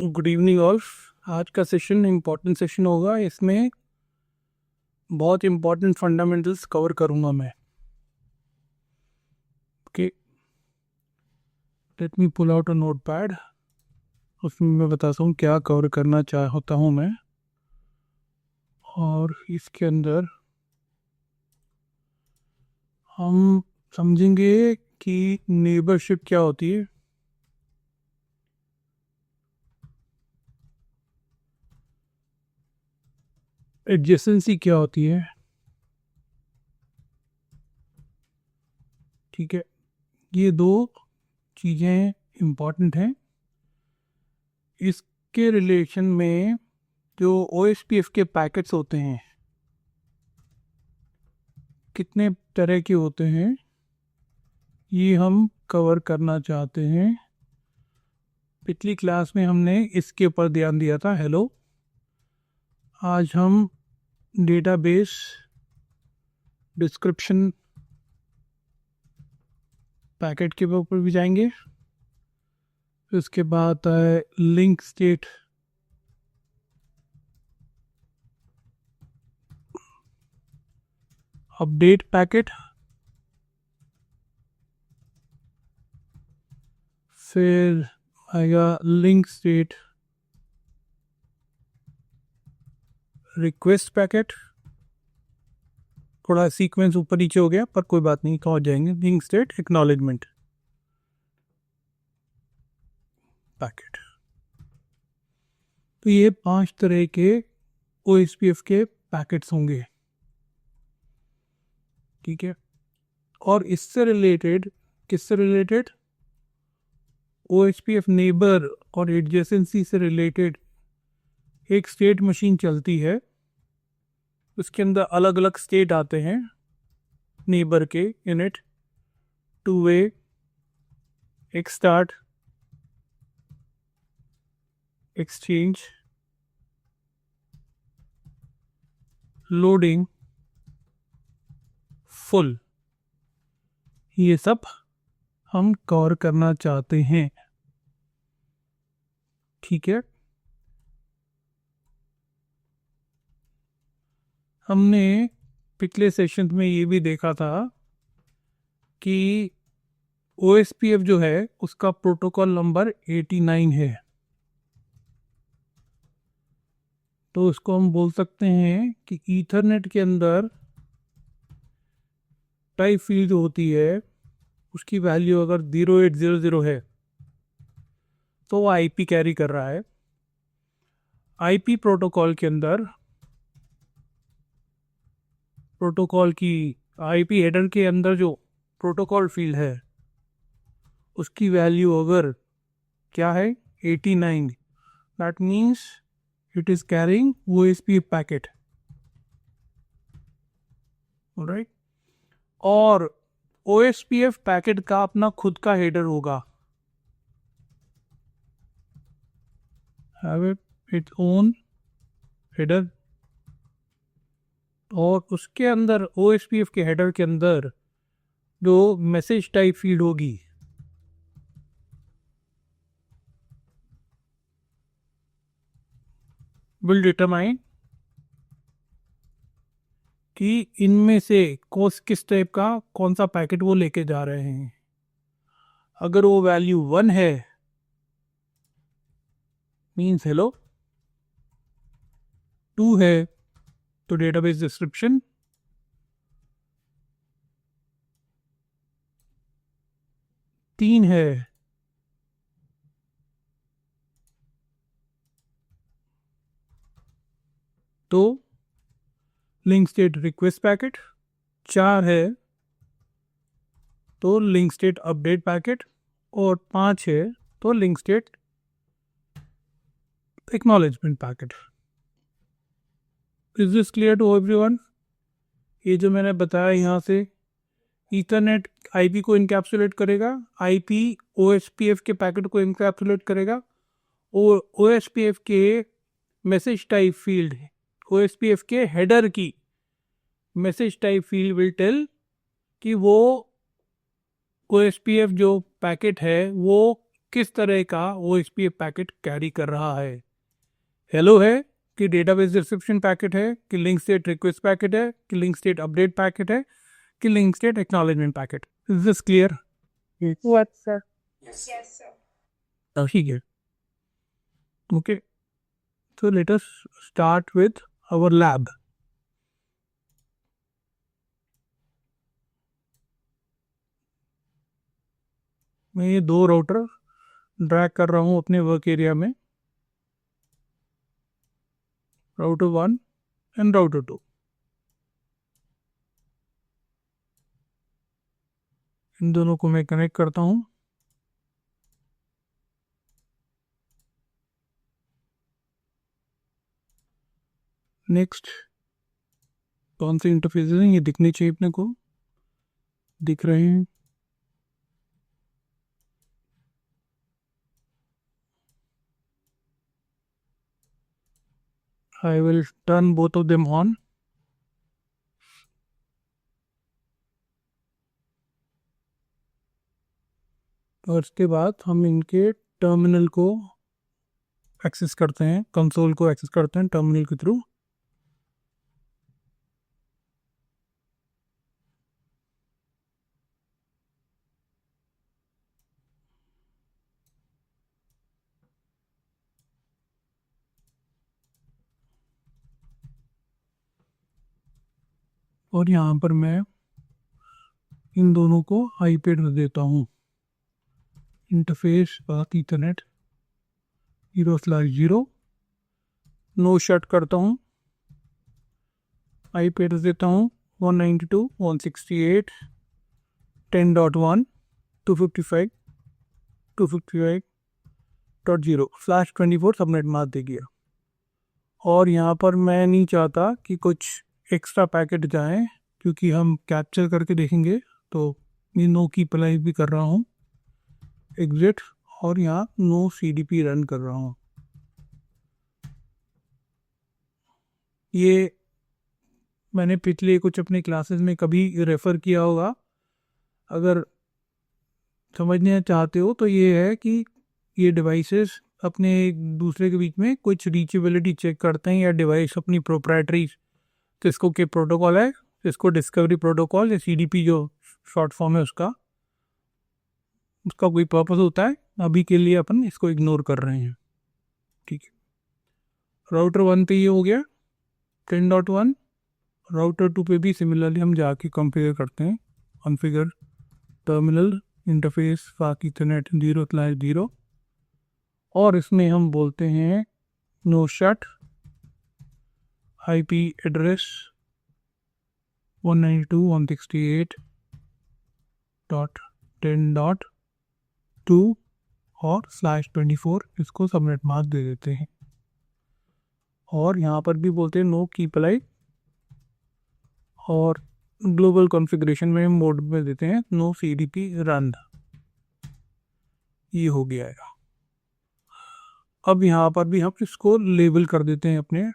Good evening all. आज का session important session होगा। इसमें बहुत इम्पोर्टेंट फंडामेंटल्स कवर करूँगा मैं। Okay, let me pull out a notepad. उसमें मैं बताता हूँ क्या कवर करना चाहता हूँ मैं। और इसके अंदर हम समझेंगे कि नेबरशिप क्या होती है, एडजेसेंसी क्या होती है। ठीक है, ये दो चीज़ें इम्पॉर्टेंट हैं। इसके रिलेशन में जो OSPF के पैकेट्स होते हैं, कितने तरह के होते हैं, ये हम कवर करना चाहते हैं। पिछली क्लास में हमने इसके ऊपर ध्यान दिया था। हेलो, आज हम डेटाबेस डिस्क्रिप्शन पैकेट के ऊपर भी जाएंगे। फिर उसके बाद है लिंक स्टेट अपडेट पैकेट। फिर आएगा लिंक स्टेट रिक्वेस्ट पैकेट। थोड़ा सीक्वेंस ऊपर नीचे हो गया पर कोई बात नहीं, पहुंच जाएंगे। Link state acknowledgement packet. तो ये 5 तरह के OSPF के पैकेट्स होंगे। ठीक है, और इससे रिलेटेड, किससे रिलेटेड, OSPF नेबर और एडजेसेंसी से रिलेटेड एक स्टेट मशीन चलती है। उसके अंदर अलग अलग स्टेट आते हैं नेबर के, यूनिट, टू वे, एक स्टार्ट, एक्सचेंज, लोडिंग, फुल। ये सब हम कवर करना चाहते हैं। ठीक है, हमने पिछले सेशन में ये भी देखा था कि OSPF जो है उसका प्रोटोकॉल नंबर 89 है। तो उसको हम बोल सकते हैं कि ईथरनेट के अंदर टाइप फील्ड होती है, उसकी वैल्यू अगर 0800 है तो वो IP कैरी कर रहा है। IP प्रोटोकॉल के अंदर, प्रोटोकॉल की IP हेडर के अंदर जो प्रोटोकॉल फील्ड है उसकी वैल्यू अगर क्या है, 89, that means it is carrying OSPF packet. Right, और OSPF पैकेट का अपना खुद का हेडर होगा, हैव इट्स ओन हेडर। और उसके अंदर OSPF के हेडर के अंदर जो मैसेज टाइप फील्ड होगी विल डिटरमाइन कि इनमें से किस टाइप का कौन सा पैकेट वो लेके जा रहे हैं। अगर वो वैल्यू 1 है मीन्स हेलो, 2 है तो डेटाबेस डिस्क्रिप्शन, 3 है तो लिंक स्टेट रिक्वेस्ट पैकेट, 4 है तो लिंक स्टेट अपडेट पैकेट, और 5 है तो link state acknowledgement packet. Is this clear to everyone? ये जो मैंने बताया यहाँ से ईथरनेट IP को इनकैप्सुलेट करेगा, IP OSPF के पैकेट को इनकैप्सुलेट करेगा, और OSPF के मैसेज टाइप फील्ड, OSPF के हेडर की message type field will tell कि वो OSPF जो पैकेट है वो किस तरह का OSPF पैकेट कैरी कर रहा है। हेलो है कि डेटाबेस डिस्क्रिप्शन पैकेट है, कि लिंक स्टेट रिक्वेस्ट पैकेट है, कि लिंक स्टेट अपडेट पैकेट है, कि link state acknowledgement packet. Is this clear? What, sir? ठीक है, okay. So let us start with our lab. मैं ये 2 राउटर ड्रैग कर रहा हूँ अपने वर्क एरिया में, राउटर 1 एंड राउटर 2। इन दोनों को मैं कनेक्ट करता हूँ। नेक्स्ट कौन से इंटरफेस हैं ये दिखने चाहिए अपने को, दिख रहे हैं। I will turn both of them on. और इसके बाद हम इनके टर्मिनल को एक्सेस करते हैं, कंसोल को एक्सेस करते हैं टर्मिनल के थ्रू। और यहाँ पर मैं इन दोनों को IP एड्रेस देता हूँ, interface fast Ethernet 0/0। No shut करता हूँ, IP एड्रेस देता हूँ 192.168.10.1 255.255.0 /24 सबनेट मार दे गया। और यहाँ पर मैं नहीं चाहता कि कुछ एक्स्ट्रा पैकेट जाएं, क्योंकि हम कैप्चर करके देखेंगे। तो ये नो की अप्लाई भी कर रहा हूँ, एग्जिट, और यहाँ नो CDP रन कर रहा हूँ। ये मैंने पिछले कुछ अपने क्लासेस में कभी रेफ़र किया होगा। अगर समझना चाहते हो तो ये है कि ये डिवाइसेस अपने एक दूसरे के बीच में कुछ रीचेबिलिटी चेक करते हैं, या डिवाइस अपनी प्रोप्राइटरी सिस्को के प्रोटोकॉल है, सिस्को डिस्कवरी प्रोटोकॉल या CDP जो शॉर्ट फॉर्म है उसका कोई पर्पस होता है। अभी के लिए अपन इसको इग्नोर कर रहे हैं, ठीक है। राउटर 1 पे ये हो गया 10.1। राउटर 2 पे भी सिमिलरली हम जाके कॉन्फ़िगर करते हैं, कॉन्फ़िगर टर्मिनल इंटरफेस फाक ईथरनेट 0/0, और इसमें हम बोलते हैं नो शट, IP एड्रेस 192.168.10.2 और /24 इसको सबनेट मार्क दे देते हैं। और यहाँ पर भी बोलते हैं नो की अप्लाई, और ग्लोबल कॉन्फ़िगरेशन में मोड में देते हैं नो CDP रन। ये हो गया है। अब यहाँ पर भी हम इसको लेबल कर देते हैं अपने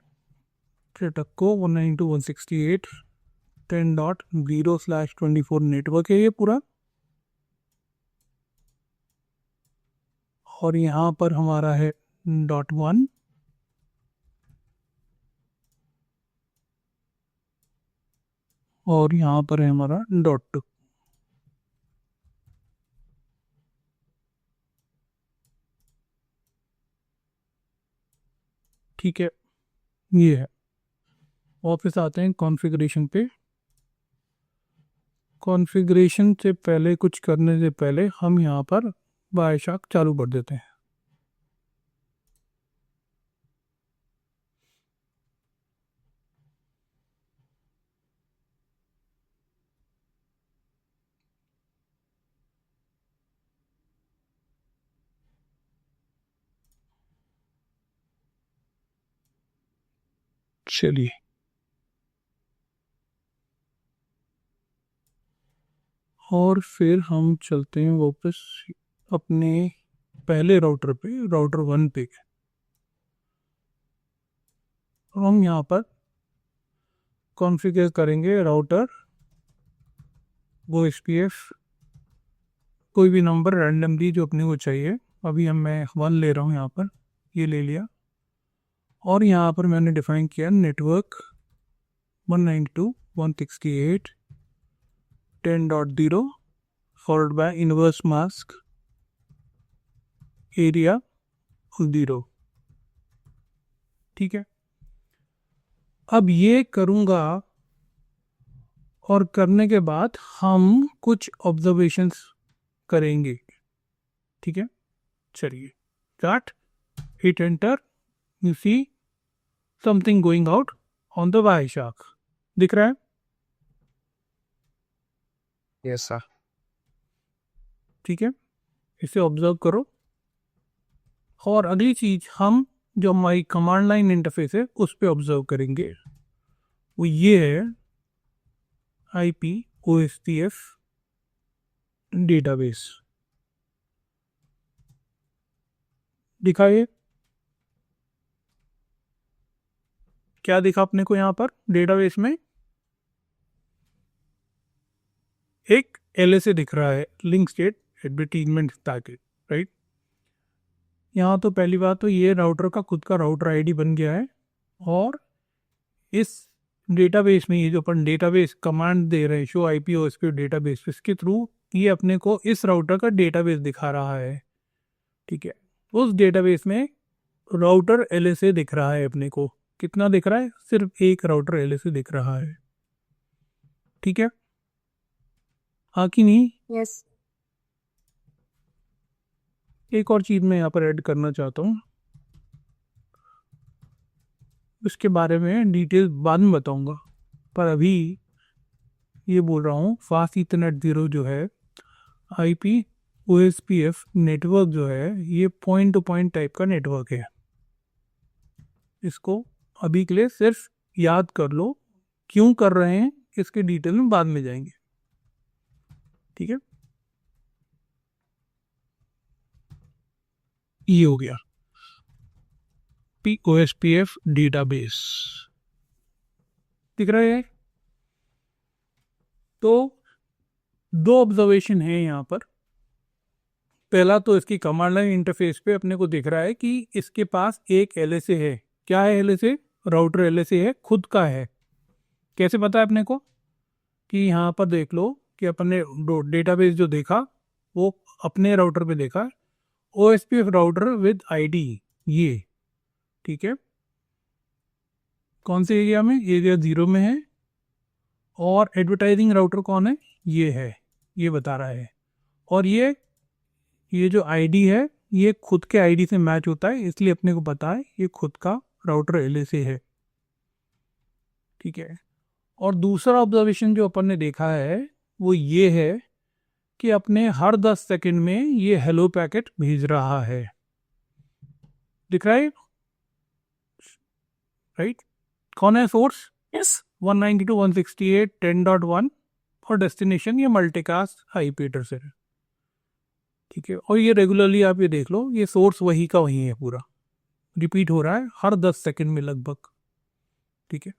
सेटअप को 192.168.10.0/24 नेटवर्क है ये पूरा। और यहाँ पर हमारा है .1, और यहाँ पर है हमारा .2। ठीक है, ये है। वापस आते हैं कॉन्फ़िगरेशन पे। कॉन्फ़िगरेशन से पहले, कुछ करने से पहले हम यहाँ पर वायरशार्क चालू कर देते हैं। चलिए, और फिर हम चलते हैं वापस अपने पहले राउटर पे, राउटर 1 पे। हम यहाँ पर कॉन्फ़िगर करेंगे राउटर OSPF, कोई भी नंबर रैंडमली जो अपने को चाहिए, अभी मैं 1 ले रहा हूँ यहाँ पर, ये ले लिया, और यहाँ पर मैंने डिफाइन किया network 192.168.10.0 followed by inverse mask area 0। ठीक है, अब ये करूँगा और करने के बाद हम कुछ ऑब्जर्वेशंस करेंगे। ठीक है, चलिए start. Hit enter, you see something going out on the Wireshark, दिख रहा है? Yes sir. ठीक है, इसे ऑब्जर्व करो। और अगली चीज हम जो हमारी कमांड लाइन इंटरफेस है उस पे ऑब्जर्व करेंगे, वो ये है IP OSPF डेटाबेस। दिखाइए क्या दिखा अपने को यहाँ पर डेटाबेस में? एक LSA दिख रहा है, link state advertisement packet, right. यहाँ तो पहली बात तो ये राउटर का खुद का राउटर आईडी बन गया है, और इस डेटाबेस में ये जो अपन डेटाबेस कमांड दे रहे हैं शो IP OSPF डेटाबेस, इसके थ्रू ये अपने को इस राउटर का डेटाबेस दिखा रहा है। ठीक है, उस डेटाबेस में राउटर LSA दिख रहा है अपने को। कितना दिख रहा है? सिर्फ एक राउटर LSA दिख रहा है। ठीक है, हाँ कि नहीं? यस। एक और चीज मैं यहाँ पर ऐड करना चाहता हूँ, उसके बारे में डिटेल बाद में बताऊंगा, पर अभी ये बोल रहा हूँ फास्ट ईथरनेट 0 जो है IP OSPF नेटवर्क जो है ये पॉइंट टू पॉइंट टाइप का नेटवर्क है। इसको अभी के लिए सिर्फ याद कर लो, क्यों कर रहे हैं इसके डिटेल में बाद में जाएंगे। ठीक है, ये हो गया OSPF डेटाबेस, दिख रहा है? तो दो ऑब्जर्वेशन है यहाँ पर। पहला तो इसकी कमांड लाइन इंटरफेस पे अपने को दिख रहा है कि इसके पास एक LSA है। क्या है LSA? राउटर LSA है, खुद का है। कैसे पता है अपने को? कि यहाँ पर देख लो कि अपने डेटाबेस जो देखा वो अपने राउटर पे देखा, OSPF राउटर विद ID ये। ठीक है, कौन से एरिया में? एरिया 0 में है। और एडवर्टाइजिंग राउटर कौन है? ये है, ये बता रहा है। और ये जो ID है ये खुद के ID से मैच होता है, इसलिए अपने को पता है ये खुद का राउटर LSA है। ठीक है, और दूसरा ऑब्जर्वेशन जो अपन ने देखा है वो ये है कि अपने हर 10 सेकंड में ये हेलो पैकेट भेज रहा है। दिख रहा है? राइट। कौन है सोर्स? यस। 192.168.10.1 और डेस्टिनेशन ये मल्टीकास्ट IP एड्रेस है। ठीक है, और ये रेगुलरली आप ये देख लो, ये सोर्स वही का वही है, पूरा रिपीट हो रहा है हर 10 सेकंड में लगभग। ठीक है,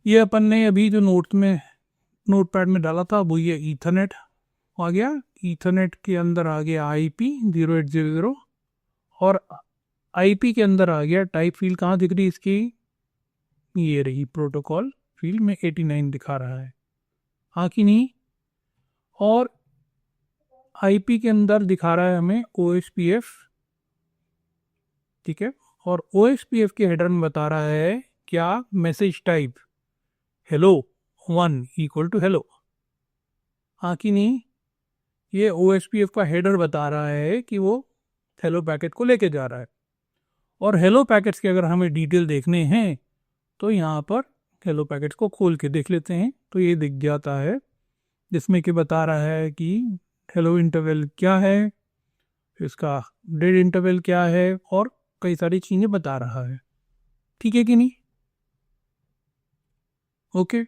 ये अपन ने अभी जो नोटपैड में डाला था वो ये ईथरनेट आ गया। ईथरनेट के अंदर आ गया IP 0800 और IP के अंदर आ गया टाइप फील्ड। कहाँ दिख रही इसकी? ये रही प्रोटोकॉल फील्ड में 89 दिखा रहा है, हाँ कि नहीं? और IP के अंदर दिखा रहा है हमें OSPF। ठीक है, और OSPF के हेडर में बता रहा है क्या? Message type hello 1 equal to hello, हाँ कि नहीं? ये OSPF का हेडर बता रहा है कि वो हेलो पैकेट को लेके जा रहा है। और हेलो पैकेट्स के अगर हमें डिटेल देखने हैं तो यहाँ पर हेलो पैकेट्स को खोल के देख लेते हैं, तो ये दिख जाता है जिसमें कि बता रहा है कि हेलो इंटरवल क्या है, इसका डेड इंटरवल क्या है, और कई सारी चीज़ें बता रहा है। ठीक है कि नहीं? ओके,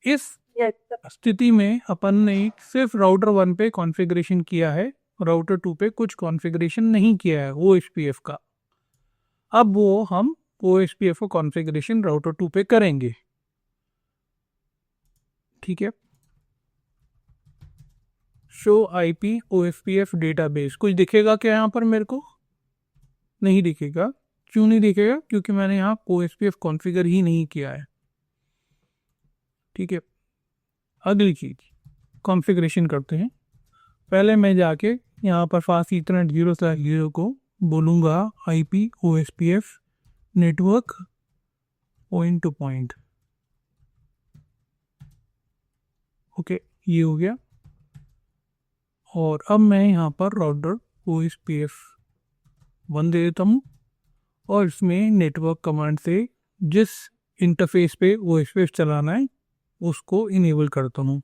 इस स्थिति में अपन ने सिर्फ राउटर 1 पे कॉन्फ़िगरेशन किया है, राउटर 2 पे कुछ कॉन्फ़िगरेशन नहीं किया है OSPF का। अब वो हम OSPF को कॉन्फ़िगरेशन राउटर 2 पे करेंगे। ठीक है, शो आईपी ओएसपीएफ डेटाबेस। कुछ दिखेगा क्या यहाँ पर? मेरे को नहीं दिखेगा। क्यों नहीं दिखेगा? क्योंकि मैंने यहाँ ओएसपीएफ कॉन्फ़िगर ही नहीं किया है। ठीक है, अगली चीज कॉन्फ़िगरेशन करते हैं। पहले मैं जाके यहाँ पर फास्ट ईथरनेट 0/0 को बोलूँगा IP OSPF network point two point. Okay, ये हो गया। और अब मैं यहाँ पर राउटर ओएसपीएफ 1 दे देता हूँ और इसमें नेटवर्क कमांड से जिस इंटरफेस पे ओएसपीएफ चलाना है उसको इनेबल करता हूँ।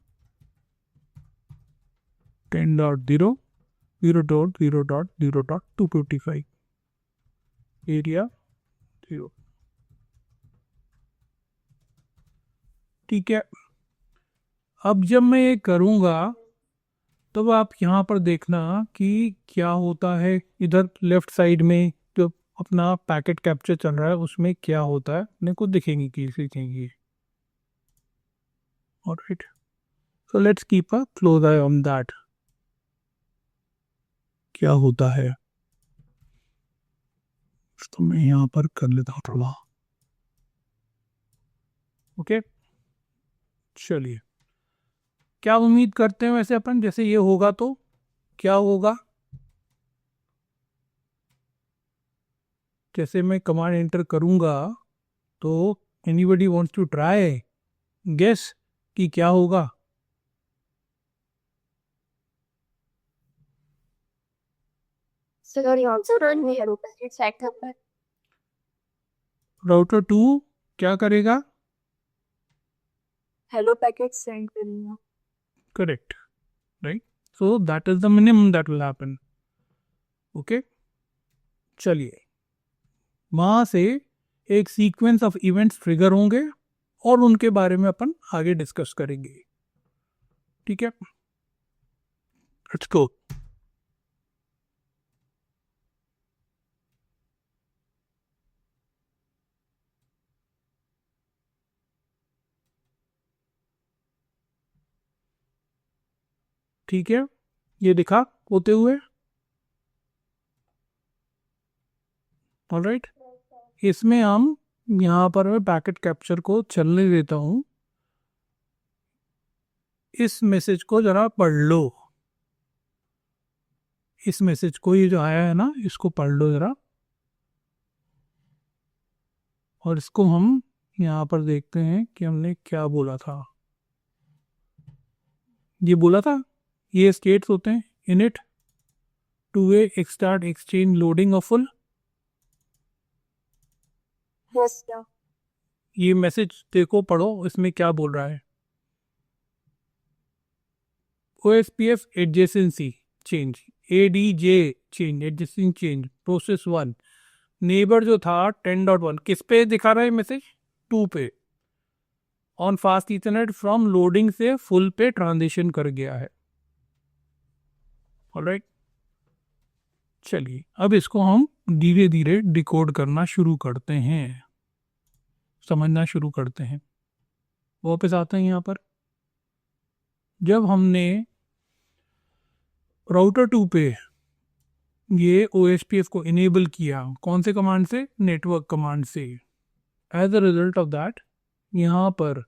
10.0 0.0.0.255 एरिया 0। ठीक है, अब जब मैं ये करूँगा तब आप यहाँ पर देखना कि क्या होता है। इधर लेफ्ट साइड में जो अपना पैकेट कैप्चर चल रहा है उसमें क्या होता है अपने को दिखेंगी कैसे चीजें। Alright, so let's keep a close I on that, क्या होता है। तो मैं यहाँ पर कर लेता हूँ थोड़ा। ओके, चलिए, क्या उम्मीद करते हैं वैसे अपन, जैसे ये होगा तो क्या होगा? जैसे मैं कमांड एंटर करूंगा तो anybody wants to try guess कि क्या होगा? Sir, you also run the Hello Packet setup पर राउटर 2 क्या करेगा? Hello Packet send करेगा। Correct, right. So that is the minimum that will happen. Okay, चलिए, वहां से एक सीक्वेंस ऑफ इवेंट्स ट्रिगर होंगे और उनके बारे में अपन आगे डिस्कस करेंगे। ठीक है, लेट्स गो। ठीक है, ये दिखा होते हुए। ऑलराइट, इसमें हम यहाँ पर मैं पैकेट कैप्चर को चलने देता हूँ। इस मैसेज को जरा पढ़ लो, इस मैसेज को, ये जो आया है ना, इसको पढ़ लो जरा। और इसको हम यहाँ पर देखते हैं कि हमने क्या बोला था। ये बोला था ये स्टेट्स होते हैं init two way exstart exchange loading और फुल। Yes, sir. ये मैसेज देखो, पढ़ो, इसमें क्या बोल रहा है। OSPF adjacency change, ADJ change, adjacency change, process 1। Neighbour जो था 10.1 किस पे दिखा रहा है मैसेज? 2 पे। On fast Ethernet from loading से फुल पे ट्रांजिशन कर गया है। ऑलराइट, चलिए, अब इसको हम धीरे धीरे डिकोड करना शुरू करते हैं, समझना शुरू करते हैं। वापस आते हैं यहाँ पर। जब हमने राउटर 2 पे ये OSPF को इनेबल किया, कौन से कमांड से? नेटवर्क कमांड से। As a result of that यहाँ पर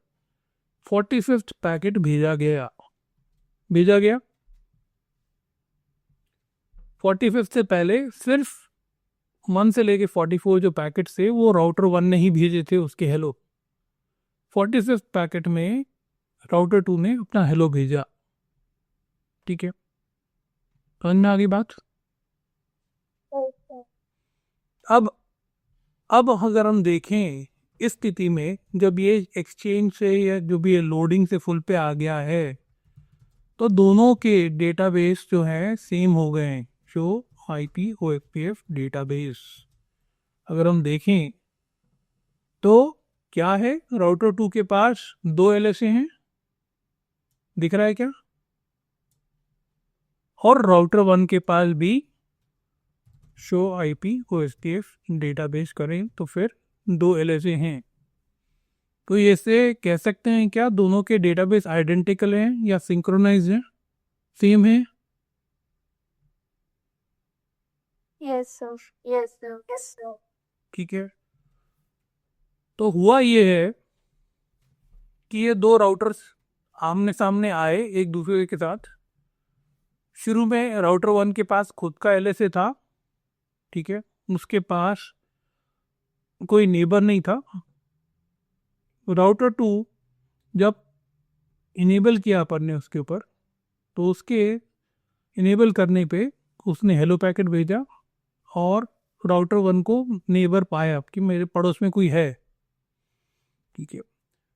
45th पैकेट भेजा गया। 45th से पहले सिर्फ 1 से लेके 44 जो पैकेट थे वो राउटर 1 ने ही भेजे थे उसके हेलो। 45th पैकेट में राउटर 2 ने अपना हेलो भेजा। ठीक है, समझ में आ गई बात? अब अगर हम देखें इस स्थिति में, जब ये एक्सचेंज से या जो भी ये लोडिंग से फुल पे आ गया है तो दोनों के डेटाबेस जो है सेम हो गए हैं, शो आईपी ओएसपीएफ डेटाबेस। अगर हम देखें तो क्या है, राउटर 2 के पास 2 LSA हैं, दिख रहा है क्या? और राउटर 1 के पास भी शो आईपी ओएसपीएफ डेटाबेस करें तो फिर 2 LSA हैं। तो ये से कह सकते हैं क्या दोनों के डेटाबेस आइडेंटिकल हैं या सिंक्रोनाइज हैं? सेम है? Yes, sir. Yes, sir. Yes, sir. ठीक है, तो हुआ ये है कि ये दो राउटर्स आमने सामने आए एक दूसरे के साथ। शुरू में राउटर 1 के पास खुद का एलएसए था, ठीक है, उसके पास कोई नेबर नहीं था। राउटर 2 जब इनेबल किया अपन ने उसके ऊपर, तो उसके इनेबल करने पे उसने हेलो पैकेट भेजा और राउटर 1 को नेबर पाया कि मेरे पड़ोस में कोई है, ठीक है।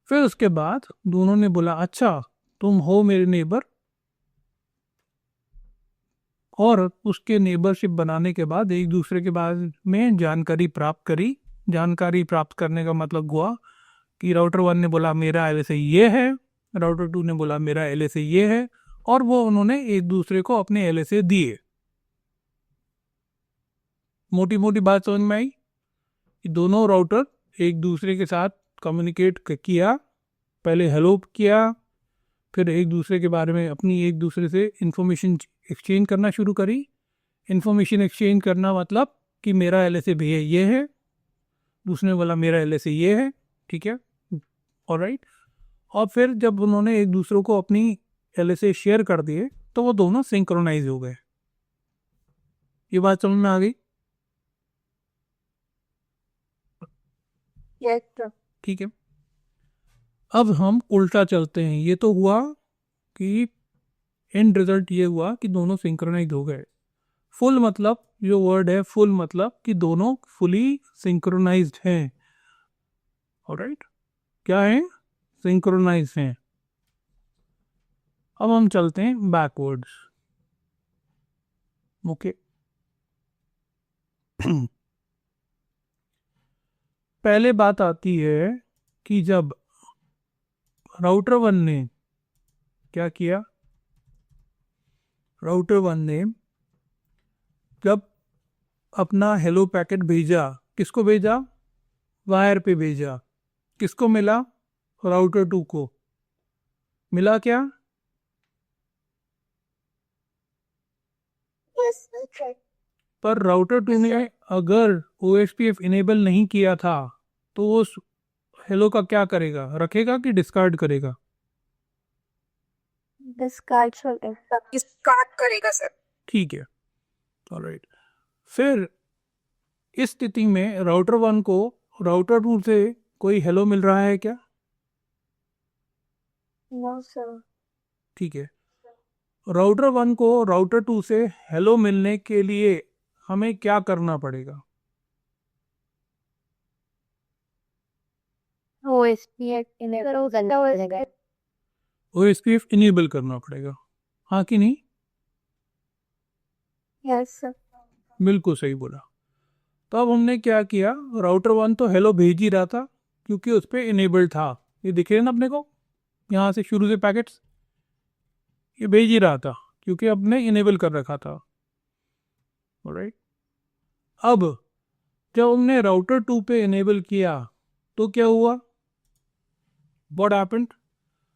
फिर उसके बाद दोनों ने बोला अच्छा तुम हो मेरे नेबर, और उसके नेबरशिप बनाने के बाद एक दूसरे के बारे में जानकारी प्राप्त करी। जानकारी प्राप्त करने का मतलब हुआ कि राउटर 1 ने बोला मेरा एलएसए ये है, राउटर 2 ने बोला मेरा एलएसए ये है, और वो उन्होंने एक दूसरे को अपने एलएसए दिए। मोटी मोटी बात समझ में आई कि दोनों राउटर एक दूसरे के साथ कम्युनिकेट किया, पहले हेलो किया, फिर एक दूसरे के बारे में अपनी एक दूसरे से इंफॉर्मेशन एक्सचेंज करना शुरू करी। इंफॉर्मेशन एक्सचेंज करना मतलब कि मेरा एलएसए भैया ये है, दूसरे बोला मेरा एलएसए ये है, ठीक है, ऑलराइट। और फिर जब उन्होंने एक दूसरे को अपनी एलएसए शेयर कर दिए तो वो दोनों सिंक्रोनाइज हो गए। ये बात समझ में आ गई? Yes, sir. ठीक है, अब हम उल्टा चलते हैं। ये तो हुआ कि एंड रिजल्ट ये हुआ कि दोनों सिंक्रोनाइज हो गए। फुल मतलब जो वर्ड है फुल मतलब कि दोनों फुली सिंक्रोनाइज्ड हैं, ऑलराइट। क्या है? सिंक्रोनाइज हैं। अब हम चलते हैं बैकवर्ड्स, ओके। पहले बात आती है कि जब राउटर 1 ने क्या किया, राउटर 1 ने जब अपना हेलो पैकेट भेजा, किसको भेजा? वायर पे भेजा। किसको मिला? राउटर 2 को मिला क्या? Yes, sir. पर राउटर 2 ने अगर OSPF इनेबल नहीं किया था तो वो हेलो का क्या करेगा? रखेगा कि डिस्कार्ड करेगा? Discard should discard करेगा सर। ठीक है, ऑलराइट। फिर इस स्थिति में राउटर 1 को राउटर 2 से कोई हेलो मिल रहा है क्या? No, sir. ठीक है, राउटर 1 को राउटर 2 से हेलो मिलने के लिए हमें क्या करना पड़ेगा? OSPF इनेबल हो जाएगा। OSPF इनेबल करना पड़ेगा, हाँ कि नहीं? Yes, sir. बिल्कुल सही बोला। तो अब हमने क्या किया, राउटर 1 तो हेलो भेज ही रहा था क्योंकि उस पर इनेबल्ड था। ये दिख रहे ना अपने को, यहाँ से शुरू से पैकेट्स ये भेज ही रहा था क्योंकि अपने इनेबल कर रखा था, ऑलराइट। अब जब हमने राउटर 2 पे इनेबल किया तो क्या हुआ? What happened?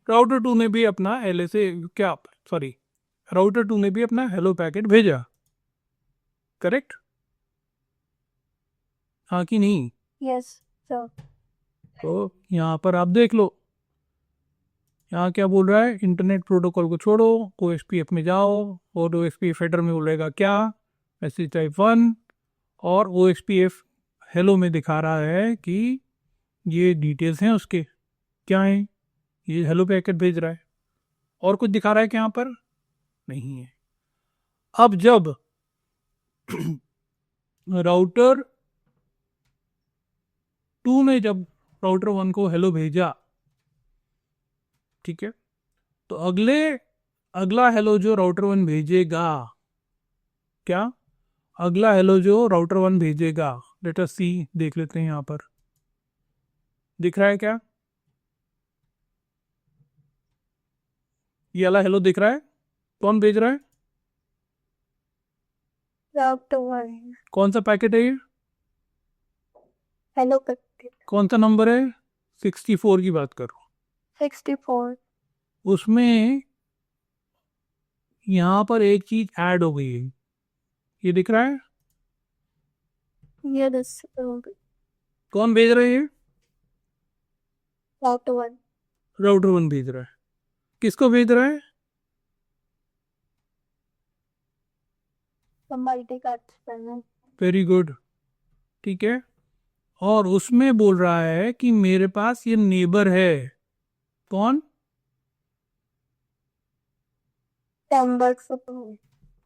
राउटर 2 ने भी अपना एलएसए क्या सॉरी राउटर 2 ने भी अपना हेलो पैकेट भेजा, करेक्ट? हाँ कि नहीं? Yes, sir. तो यहाँ पर आप देख लो, यहाँ क्या बोल रहा है, इंटरनेट प्रोटोकॉल को छोड़ो, OSPF में जाओ, और OSPF हेडर में बोलेगा क्या? मैसेज टाइप 1, और OSPF हेलो में दिखा रहा है कि ये डिटेल्स हैं उसके, क्या है? ये हेलो पैकेट भेज रहा है। और कुछ दिखा रहा है क्या यहाँ पर? नहीं है। अब जब राउटर 2 ने जब राउटर 1 को हेलो भेजा, ठीक है, तो अगला हेलो जो राउटर 1 भेजेगा, क्या अगला हेलो जो राउटर 1 भेजेगा, लेट अस सी, देख लेते हैं यहाँ पर दिख रहा है क्या? ये वाला हेलो दिख रहा है? कौन भेज रहा है? Router 1. कौन सा पैकेट है ये? Hello, packet. कौन सा नंबर है? 64 की बात करो। 64. उसमें यहाँ पर एक चीज ऐड हो गई है, ये दिख रहा है? Yeah, this कौन भेज रहा है ये? router 1. राउटर 1 भेज रहा है। किसको भेज रहा है? Somebody take out. Very good, ठीक है। और उसमें बोल रहा है कि मेरे पास ये नेबर है, कौन? 10.2.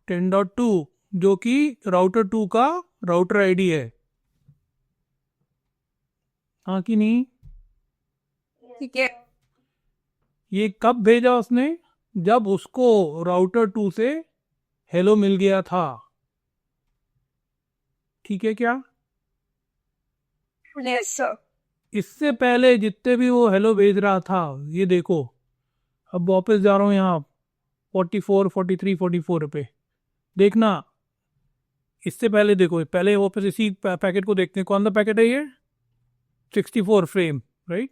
10.2, जो कि राउटर 2 का राउटर आईडी है, हाँ कि नहीं? ठीक है। ये कब भेजा उसने? जब उसको राउटर 2 से हेलो मिल गया था, ठीक है क्या? Yes, sir. इससे पहले जितने भी वो हेलो भेज रहा था, ये देखो, अब वापस जा रहा हूँ यहाँ 44, 43, 44 पे, देखना। इससे पहले देखो, पहले वापस इसी पैकेट को देखते हैं, कौन सा पैकेट है ये? 64 फ्रेम, राइट?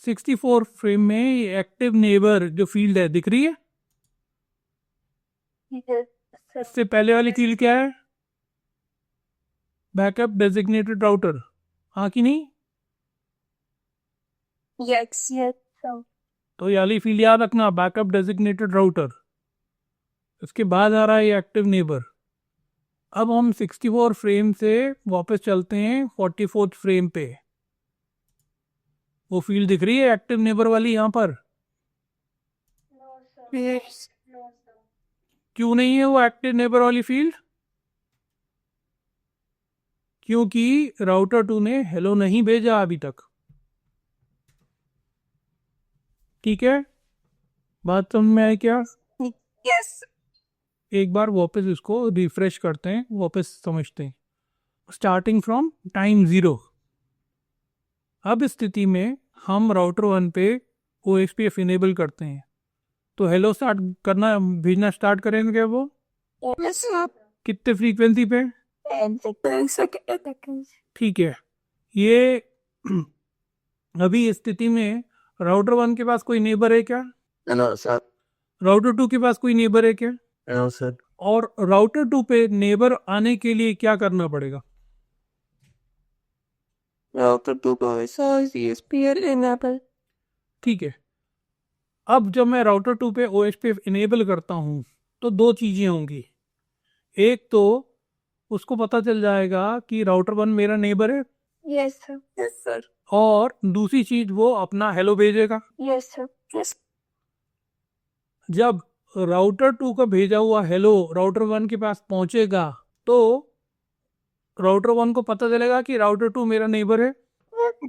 64 फ्रेम में एक्टिव नेबर जो फील्ड है दिख रही है? Yes, sir. इससे पहले वाली फील्ड क्या है? बैकअप डेजिग्नेटेड राउटर, हाँ कि नहीं? Yes, yes, sir. तो ये वाली फील्ड याद रखना, बैकअप डेजिग्नेटेड राउटर। उसके बाद आ रहा है ये एक्टिव नेबर। अब हम 64 फ्रेम से वापस चलते हैं 44 फ्रेम पे। वो फील्ड दिख रही है एक्टिव नेबर वाली यहाँ पर? No, sir. Yes. No, sir. क्यों नहीं है वो एक्टिव नेबर वाली फील्ड? क्योंकि राउटर 2 ने हेलो नहीं भेजा अभी तक, ठीक है? बात समझ में आई क्या? Yes. एक बार वापस इसको रिफ्रेश करते हैं, वापस समझते हैं। Starting from time 0। अब इस स्थिति में हम राउटर 1 पे OSPF इनेबल करते हैं, तो हेलो स्टार्ट करना, भेजना स्टार्ट करेंगे क्या वो? Yes, sir. कितने फ्रीक्वेंसी पे? 10 seconds. ठीक है। ये अभी इस स्थिति में राउटर 1 के पास कोई नेबर है क्या? No, sir. राउटर 2 के पास कोई नेबर है क्या? No, sir. और राउटर 2 पे नेबर आने के लिए क्या करना पड़ेगा? Router 2 boys. So, CSPL enable. ठीक है। अब जब मैं राउटर 2 पे OSPF इनेबल करता हूँ तो दो चीज़ें होंगी। एक तो उसको पता चल जाएगा कि राउटर 1 मेरा नेबर है, Yes, sir. Yes, sir. और दूसरी चीज़ वो अपना हेलो भेजेगा। Yes, sir. Yes. जब राउटर 2 का भेजा हुआ हेलो राउटर 1 के पास पहुंचेगा तो राउटर 1 को पता चलेगा कि राउटर 2 मेरा नेबर है,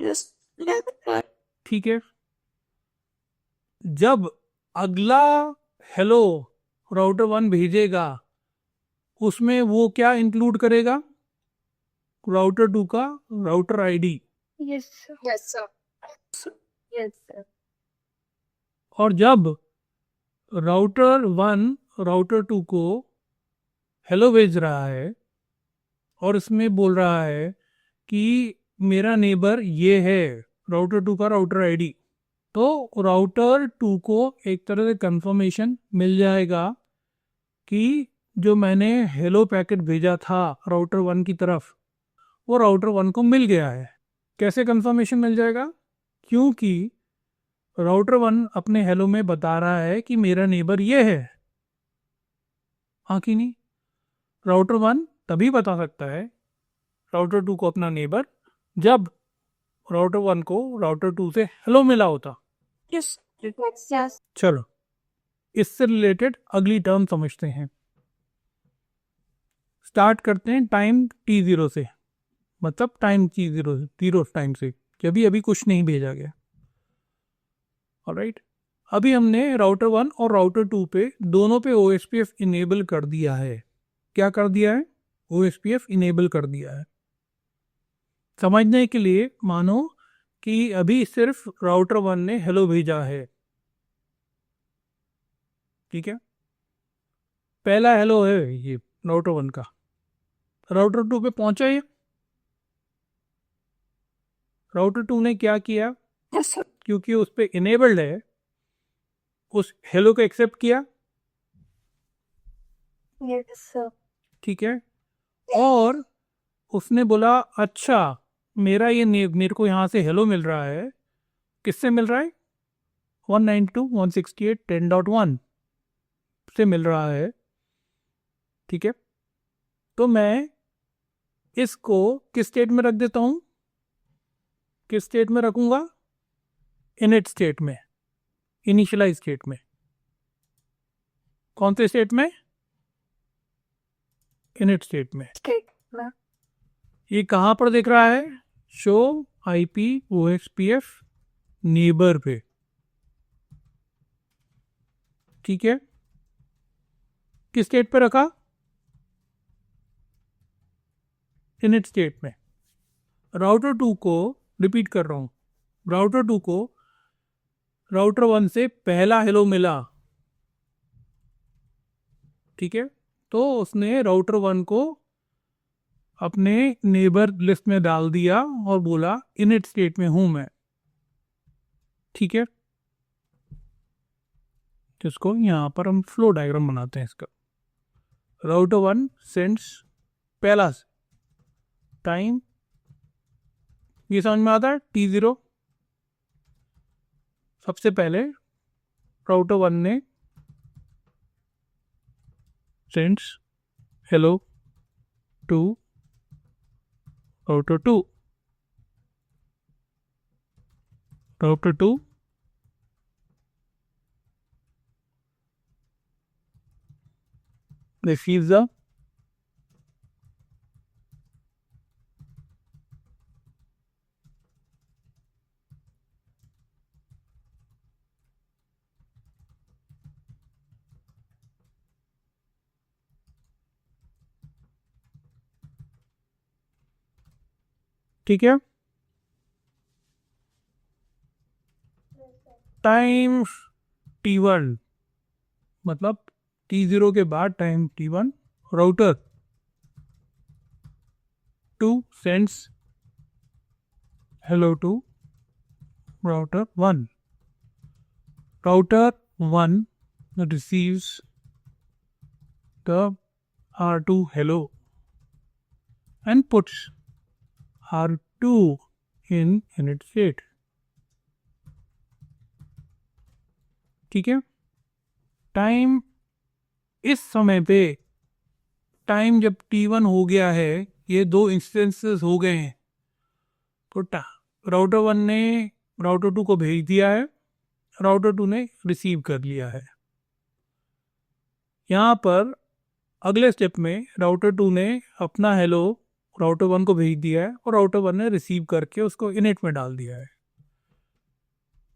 Yes. Yes, sir. ठीक है? जब अगला हेलो राउटर 1 भेजेगा उसमें वो क्या इंक्लूड करेगा? राउटर 2 का router ID. Yes, sir. Yes, sir. Yes, sir. और जब राउटर 1 राउटर 2 को हेलो भेज रहा है और इसमें बोल रहा है कि मेरा नेबर ये है, राउटर 2 का राउटर आईडी, तो राउटर 2 को एक तरह से कंफर्मेशन मिल जाएगा कि जो मैंने हेलो पैकेट भेजा था राउटर 1 की तरफ वो राउटर 1 को मिल गया है। कैसे कंफर्मेशन मिल जाएगा? क्योंकि राउटर 1 अपने हेलो में बता रहा है कि मेरा नेबर ये है, हाँ कि नहीं? राउटर 1 तभी बता सकता है राउटर 2 को अपना नेबर जब राउटर 1 को राउटर 2 से हेलो मिला होता। Yes. Yes, yes. चलो इससे रिलेटेड अगली टर्म समझते हैं। स्टार्ट करते हैं टाइम T0 से, मतलब टाइम T0 0 टाइम से, जब अभी कुछ नहीं भेजा गया। ऑलराइट, अभी हमने राउटर 1 और राउटर 2 पे दोनों पे OSPF इनेबल कर दिया है। क्या कर दिया है? OSPF इनेबल कर दिया है। समझने के लिए मानो कि अभी सिर्फ राउटर 1 ने हेलो भेजा है, ठीक है? पहला हेलो है ये राउटर 1 का, राउटर 2 पे पहुंचा ये। राउटर 2 ने क्या किया? Yes, sir. क्योंकि उस पे इनेबल्ड है, उस हेलो को एक्सेप्ट किया, Yes, sir. ठीक है, और उसने बोला अच्छा मेरा ये मेरे को यहाँ से हेलो मिल रहा है, किससे मिल रहा है? 192.168.10.1 से मिल रहा है, ठीक है। तो मैं इसको किस स्टेट में रख देता हूँ? किस स्टेट में रखूंगा? इनिट स्टेट में, इनिशियलाइज स्टेट में। कौन से स्टेट में? इनिट स्टेट में। Okay, ma'am. ये कहाँ पर दिख रहा है? शो IP OSPF नेबर पे, ठीक है। किस स्टेट पे रखा? इनिट स्टेट में। राउटर 2 को, रिपीट कर रहा हूं, राउटर 2 को राउटर 1 से पहला हेलो मिला, ठीक है। तो उसने राउटर 1 को अपने नेबर लिस्ट में डाल दिया और बोला इनिट स्टेट में हूं मैं, ठीक है। जिसको यहां पर हम फ्लो डायग्राम बनाते हैं इसका। राउटर 1 सेंड्स पहला टाइम, ये समझ में आता है, T0। सबसे पहले राउटर 1 ने sends hello to router 2, router 2 receives the ठीक है। टाइम T1 मतलब T0 के बाद time T1, router 2 sends hello to router 1, router 1 receives the R2 hello and puts R2 in init state, ठीक है। टाइम इस समय पे, टाइम जब T1 हो गया है, ये दो इंस्टेंसेस हो गए हैं, तो राउटर 1 ने राउटर 2 को भेज दिया है, राउटर 2 ने रिसीव कर लिया है। यहाँ पर अगले स्टेप में राउटर 2 ने अपना हेलो राउटर 1 को भेज दिया है और राउटर 1 ने रिसीव करके उसको इनिट में डाल दिया है।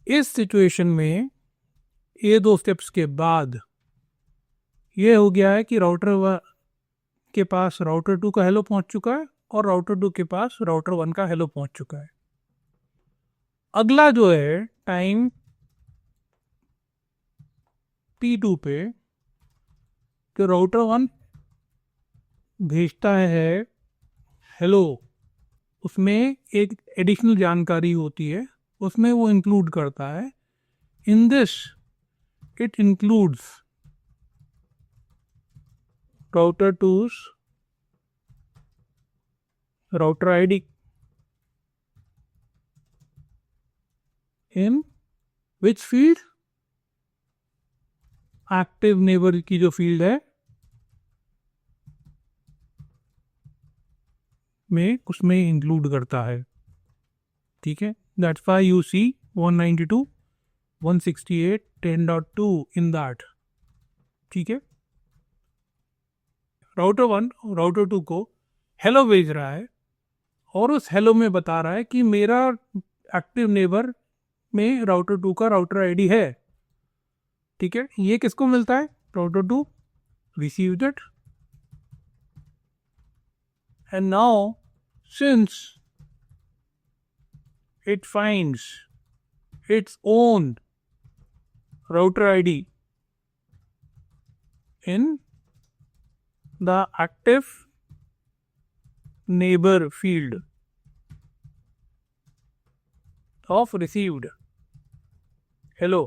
इस सिचुएशन में ये दो स्टेप्स के बाद ये हो गया है कि राउटर 1 के पास राउटर 2 का हेलो पहुंच चुका है और राउटर 2 के पास राउटर 1 का हेलो पहुंच चुका है। अगला जो है टाइम T2 पे, तो राउटर 1 भेजता है हेलो, उसमें एक एडिशनल जानकारी होती है, उसमें वो इंक्लूड करता है, in this it includes router 2's router ID in which field? Active neighbour की जो फील्ड है में, उसमें इंक्लूड करता है, ठीक है। That's why you see 192.168.10.2 in that, ठीक है। राउटर 1 राउटर 2 को हेलो भेज रहा है और उस हेलो में बता रहा है कि मेरा एक्टिव नेबर में राउटर 2 का राउटर ID है, ठीक है। ये किसको मिलता है? Router 2 received it, and now since it finds its own router ID in the active neighbor field of received hello,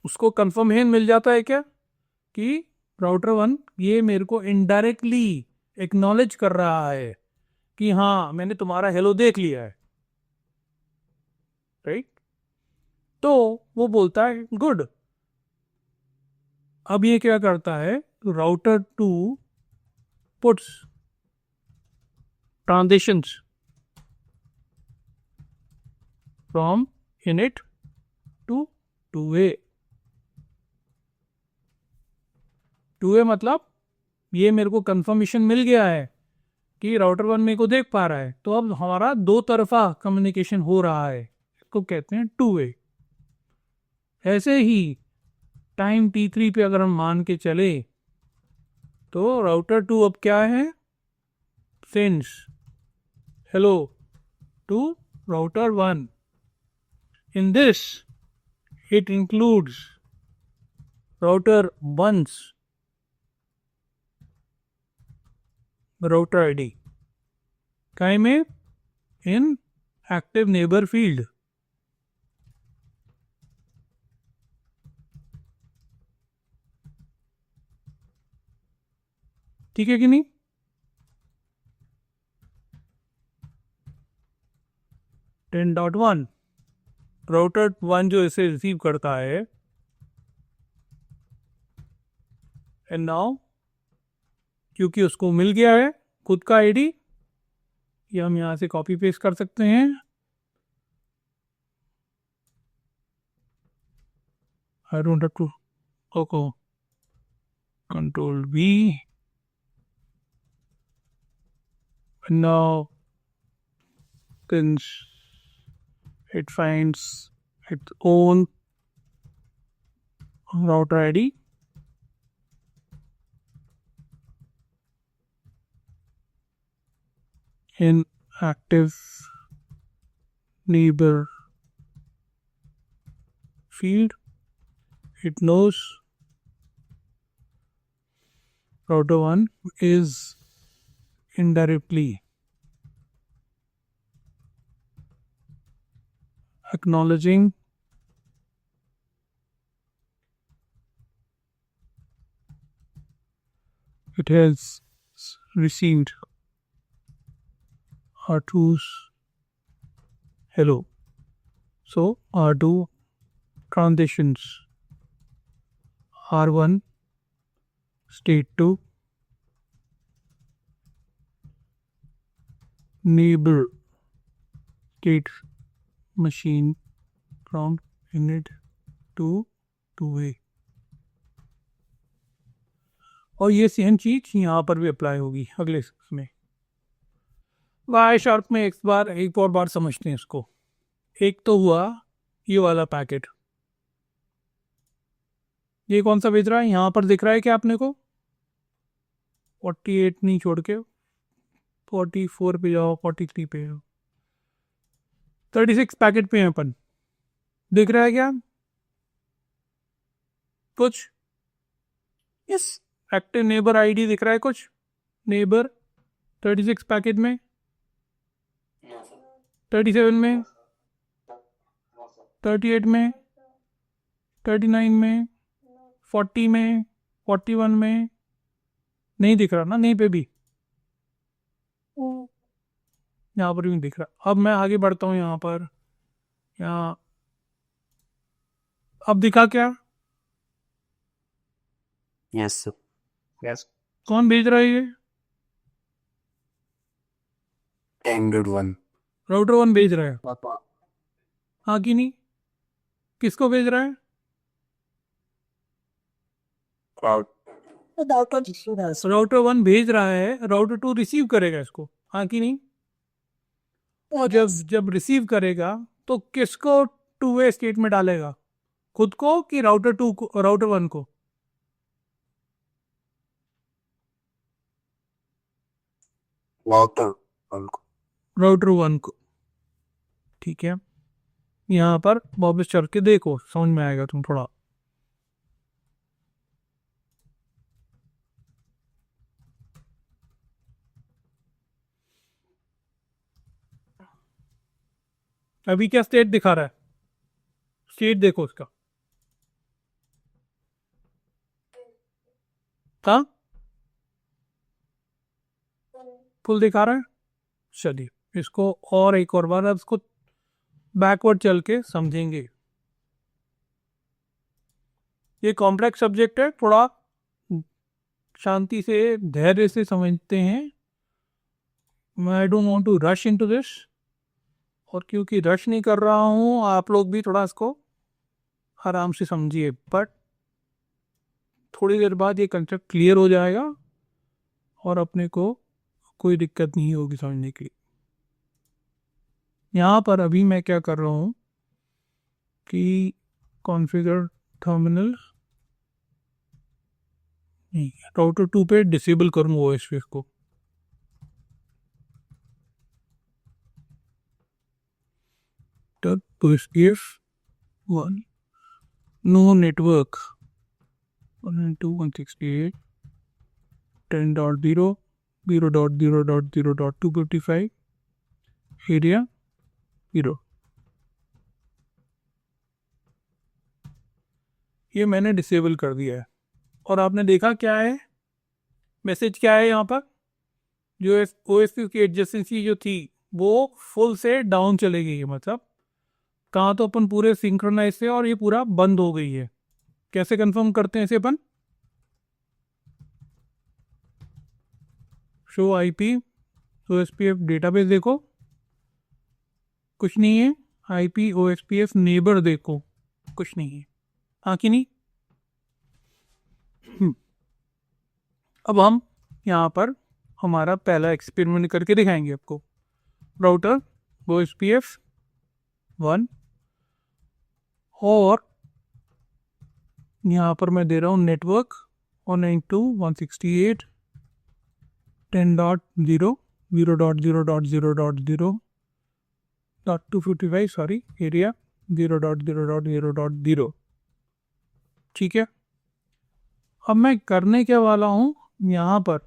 उसको कंफर्मेशन मिल जाता है क्या कि राउटर 1 ये मेरे को इनडायरेक्टली एक्नॉलेज कर रहा है कि हाँ मैंने तुम्हारा हेलो देख लिया है, राइट। तो वो बोलता है गुड। अब ये क्या करता है, router 2 puts transitions from init to 2A। 2A मतलब ये मेरे को कंफर्मेशन मिल गया है कि राउटर 1 मेरे को देख पा रहा है, तो अब हमारा दो तरफा कम्युनिकेशन हो रहा है, इसको कहते हैं 2A। ऐसे ही टाइम T3 पे अगर हम मान के चले तो राउटर 2 अब क्या है, sends hello to router 1। In this it includes router 1's router ID काय में, in active neighbor field। ठीक है कि नहीं। टेन डॉट वन राउटर 1 जो इसे रिसीव करता है, एंड नाउ क्योंकि उसको मिल गया है खुद का आईडी, ये हम यहां से कॉपी पेस्ट कर सकते हैं। आई डोंट हैव टू ओको control V। Now since it finds its own router ID, in active neighbor field, it knows router 1 is indirectly acknowledging it has received R2's hello. So R2 transitions R1 state to neighbor state machine from init to 2A। और ये same चीज यहाँ पर भी apply होगी अगले में। Y sharp में एक और बार समझते हैं इसको। एक तो हुआ ये वाला पैकेट, ये कौन सा भेज रहा है, यहाँ पर दिख रहा है क्या आपने को, 48 नहीं छोड़ के 44 पे जाओ, 43 पे जाओ, 36 पैकेट पे हैं अपन, दिख रहा है क्या कुछ, Yes. एक्टिव नेबर आईडी दिख रहा है कुछ, नेबर 36 पैकेट में, 37 में, 38 में, 39 में, 40 में, 41 में नहीं दिख रहा ना, नहीं पे भी, यहाँ पर भी नहीं दिख रहा। अब मैं आगे बढ़ता हूँ यहाँ पर, यहाँ अब दिखा क्या, Yes, sir. Yes. कौन भेज रहा है ये, Android 1. राउटर 1 भेज रहा है, हाँ कि नहीं, किसको भेज रहा है, Cloud. राउटर 1 भेज रहा है, राउटर 2 रिसीव करेगा इसको, हाँ कि नहीं। और जब रिसीव करेगा तो किसको 2A स्टेट में डालेगा, खुद को कि राउटर 2 को, राउटर 1 को, Router 1. राउटर 1 को। ठीक है, यहाँ पर वापस चल के देखो, समझ में आएगा तुम थोड़ा। अभी क्या स्टेट दिखा रहा है, स्टेट देखो उसका, हाँ, फुल दिखा रहा है। चलिए इसको और एक और बार अब इसको बैकवर्ड चल के समझेंगे। ये कॉम्प्लेक्स सब्जेक्ट है, थोड़ा शांति से धैर्य से समझते हैं। I don't want to rush into this, और क्योंकि रश नहीं कर रहा हूँ, आप लोग भी थोड़ा इसको आराम से समझिए। बट थोड़ी देर बाद ये कंसेप्ट क्लियर हो जाएगा और अपने को कोई दिक्कत नहीं होगी समझने की। यहाँ पर अभी मैं क्या कर रहा हूँ कि कॉन्फ़िगर टर्मिनल नहीं, राउटर 2 पे डिसेबल करूँगा ओएसपीएफ को। तब ओएसपीएफ 1 नो नेटवर्क 192.168 10.0 0.0.0.255 एरिया 0। ये मैंने डिसेबल कर दिया है और आपने देखा क्या है, मैसेज क्या है यहाँ पर, जो ओएसपी की एडजेसेंसी जो थी वो फुल से डाउन चले गई है। मतलब कहाँ तो अपन पूरे सिंक्रोनाइज थे और ये पूरा बंद हो गई है। कैसे कंफर्म करते हैं इसे अपन, शो आईपी ओएसपीएफ डेटाबेस देखो, कुछ नहीं है। आईपी ओएसपीएफ नेबर देखो, कुछ नहीं है। हाँ कि नहीं। अब हम यहाँ पर हमारा पहला एक्सपेरिमेंट करके दिखाएंगे आपको। राउटर ओएसपीएफ 1 और यहाँ पर मैं दे रहा हूँ नेटवर्क 192.168 10.0 0.0.0.0.255 सॉरी एरिया 0.0.0.0। ठीक है। अब मैं करने क्या वाला हूँ, यहाँ पर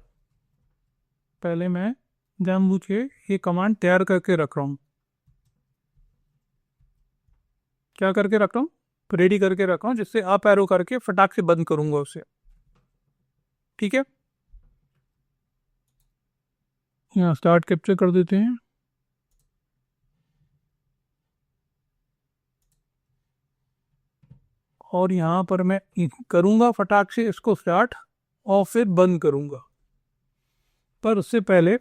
पहले मैं जानबूझ के ये कमांड तैयार करके रख रहा हूँ। क्या करके रख रहा हूँ, रेडी करके रखा हूँ, जिससे अप एरो करके फटाक से बंद करूंगा उसे। ठीक है, यहाँ स्टार्ट कैप्चर कर देते हैं। और यहाँ पर मैं करूंगा फटाक से इसको स्टार्ट और फिर बंद करूंगा। पर उससे पहले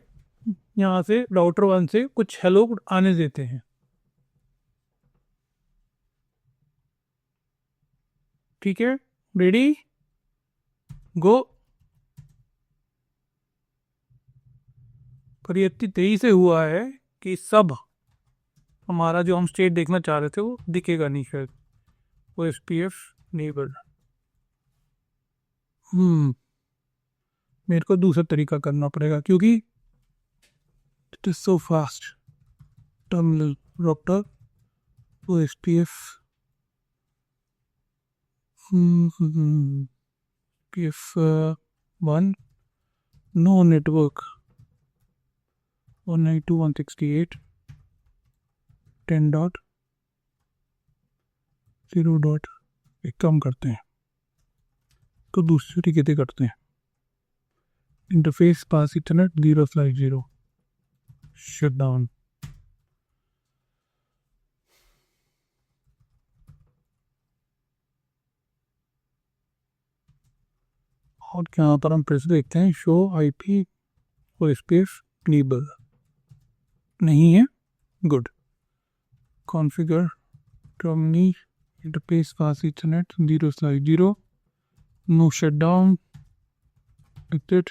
यहाँ से राउटर 1 से कुछ हेलो आने देते हैं। ठीक है, रेडी गो। पर ये इतनी तेजी से हुआ है कि सब हमारा जो हम स्टेट देखना चाह रहे थे वो दिखेगा नहीं शायद। वो एस पी एफ नेबर, मेरे को दूसरा तरीका करना पड़ेगा क्योंकि it is so fast. Terminal router वो S P F P F 1 no network 192.168 10.0. एक काम करते हैं तो दूसरी तरीके से करते हैं। Interface fast ethernet 0/0 shut down. और यहाँ पर हम फिर से देखते हैं शो आईपी और स्पेस नेबर नहीं है। Good. Configure terminal interface fast ethernet 0/0 no shut down exit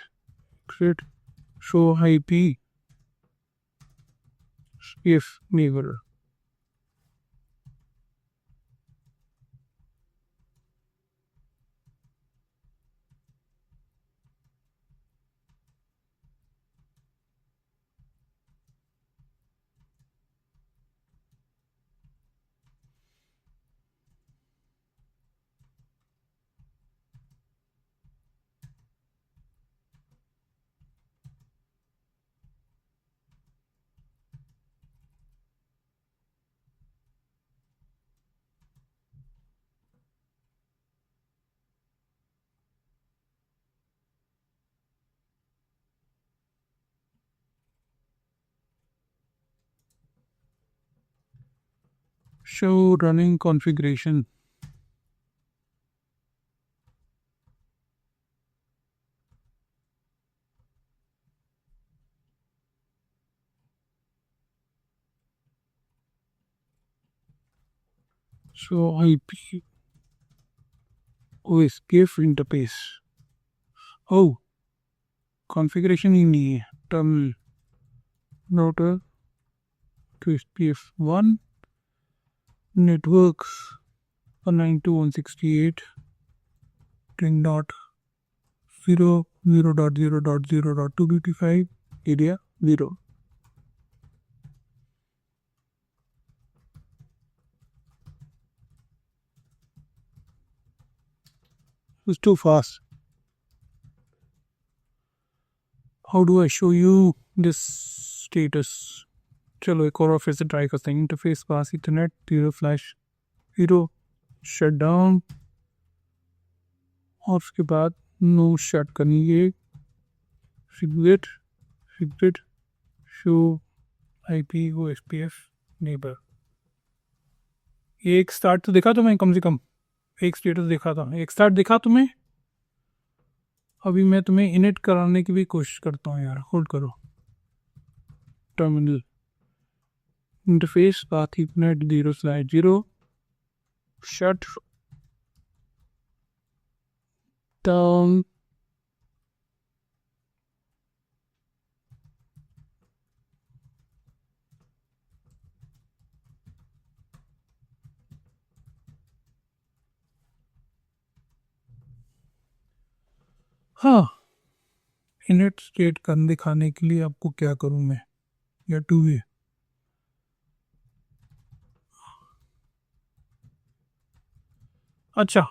show IP space neighbour. show running configuration. So IP OSPF interface. Oh, configuration ही नहीं है. Terminal router to SPF1 networks 192.168 10.0.0.0.255 area 0. It's too fast. How do I show you this status? चलो एक और फिर से try करते हैं. Interface fast Ethernet 0 flash 0 shut down और उसके बाद नो शट करनी है. Cigarette show IP OSPF neighbour. एक स्टार्ट तो दिखा तुम्हें, कम से कम एक स्टेटस दिखा था, एक स्टार्ट दिखा तुम्हें. अभी मैं तुम्हें इनिट कराने की भी कोशिश करता हूँ यार. होल्ड करो. Terminal interface path Ethernet 0/0 shut down हाँ. इनिट स्टेट कर दिखाने के लिए आपको क्या करूँ मैं, या 2 वे. अच्छा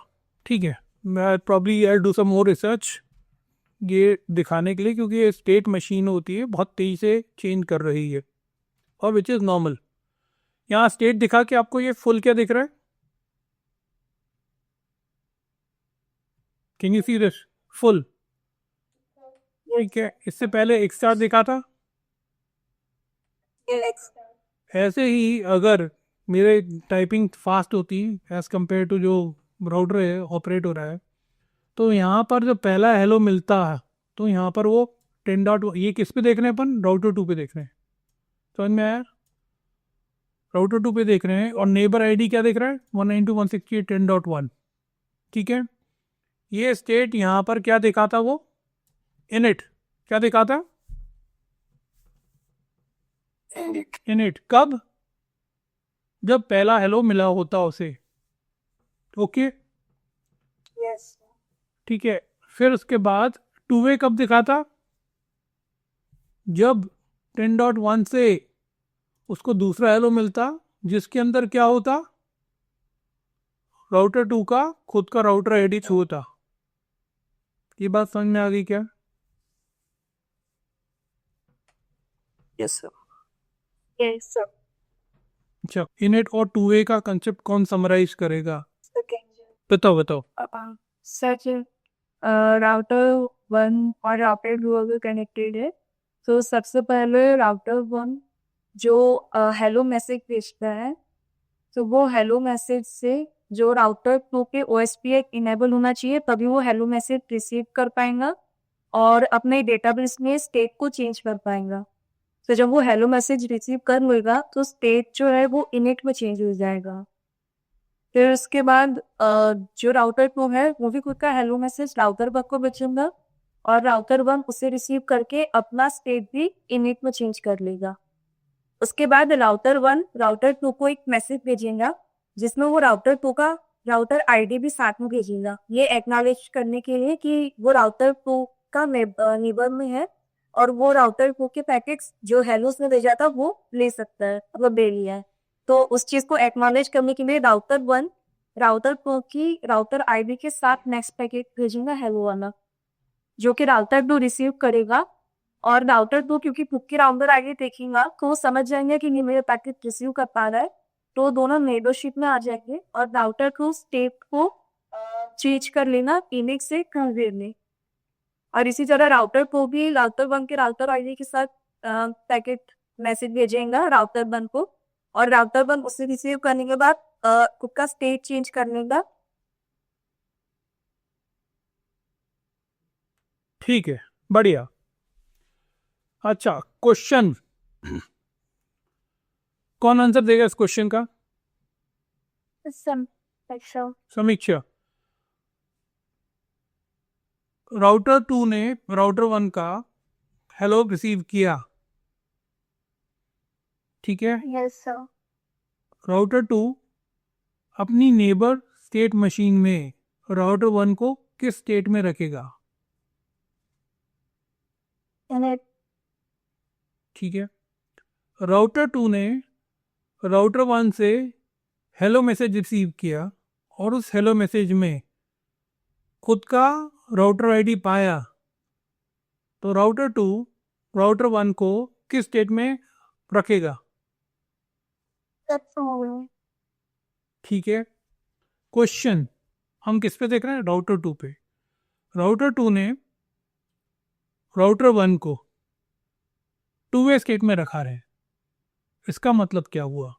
ठीक है, मैं probably I do some more research ये दिखाने के लिए, क्योंकि ये स्टेट मशीन होती है बहुत तेज़ी से चेंज कर रही है, और विच इज़ नॉर्मल. यहाँ स्टेट दिखा के आपको ये फुल क्या दिख रहा है? Can you see this full? ठीक है, इससे पहले एक स्टार दिखा था. ऐसे ही अगर मेरे टाइपिंग फास्ट होती एज कंपेयर टू जो राउटर है ऑपरेट हो रहा है, तो यहाँ पर जब पहला हेलो मिलता है तो यहाँ पर वो 10. ये किस पे देख रहे हैं अपन? राउटर 2 पे देख रहे हैं. समझ में आया? राउटर 2 पे देख रहे हैं, और नेबर आईडी क्या देख रहा है? 192.168.10.1. ठीक है, ये स्टेट यहाँ पर क्या दिखाता? वो इनिट क्या दिखाता? इनिट कब? जब पहला हेलो मिला होता उसे. Okay Yes. ठीक है. फिर उसके बाद 2 वे कब दिखाता? जब 10.1 से उसको दूसरा हेलो मिलता, जिसके अंदर क्या होता? राउटर 2 का खुद का राउटर आईडी थ्रू होता. ये बात समझ में आ गई क्या? Yes, sir. Yes, sir. अच्छा, इनिट और 2 वे का कंसेप्ट कौन समराइज करेगा? Okay. बताओ. Such राउटर 1 और राउटर 2 अगर कनेक्टेड है तो सबसे पहले राउटर 1 जो हेलो मैसेज भेजता है, तो वो हेलो मैसेज से जो राउटर 2 के OSPF इनेबल होना चाहिए, तभी वो हेलो मैसेज रिसीव कर पाएगा और अपने डेटाबेस में स्टेट को चेंज कर पाएगा. तो जब वो हेलो मैसेज रिसीव कर लेगा तो स्टेट जो है वो इनिट में चेंज हो जाएगा. फिर उसके बाद जो राउटर 2 है वो भी खुद का हेलो मैसेज राउटर 1 को भेजेगा, और राउटर 1 उसे रिसीव करके अपना स्टेट भी इनिट में चेंज कर लेगा. उसके बाद राउटर 1 राउटर 2 को एक मैसेज भेजेगा जिसमें वो राउटर 2 का राउटर आईडी भी साथ में भेजेगा, ये एक्नॉलेज करने के लिए कि वो राउटर 2 का नेबर में है और वो राउटर 2 के पैकेट्स जो हेलो ने भेजा था वो ले सकता है, मतलब ले लिया है. तो उस चीज को एक्नॉलेज करने के लिए राउटर 1 राउटर 2 की राउटर आईडी के साथ नेक्स्ट पैकेट भेजेगा हेलो वाला, जो कि राउटर 2 रिसीव करेगा. और राउटर 2 क्योंकि खुद की राउटर आईडी देखेगा तो वो समझ जाएंगे कि ये मेरा पैकेट रिसीव कर पा रहा है, तो दोनों नेबरशिप में आ जाएंगे और राउटर 2 स्टेट को चेंज कर लेना इनिट से कन्वेयर में. और इसी तरह राउटर को भी राउटर 1 के राउटर आईडी के साथ पैकेट मैसेज भेजेगा राउटर 1 को, और राउटर 1 उसे रिसीव करने के बाद खुद का स्टेट चेंज करने का। ठीक है, बढ़िया। अच्छा, क्वेश्चन कौन आंसर देगा इस क्वेश्चन का? समीक्षा। राउटर 2 ने राउटर 1 का हेलो रिसीव किया, ठीक है। Yes sir. राउटर 2 अपनी नेबर स्टेट मशीन में राउटर 1 को किस स्टेट में रखेगा? ठीक है। राउटर 2 ने राउटर 1 से हेलो मैसेज रिसीव किया और उस हेलो मैसेज में खुद का राउटर आईडी पाया, तो राउटर 2 राउटर 1 को किस स्टेट में रखेगा? ठीक है। क्वेश्चन हम किस पे देख रहे हैं? राउटर 2 पे। राउटर 2 ने राउटर 1 को 2 वे स्टेट में रखा है। इसका मतलब क्या हुआ?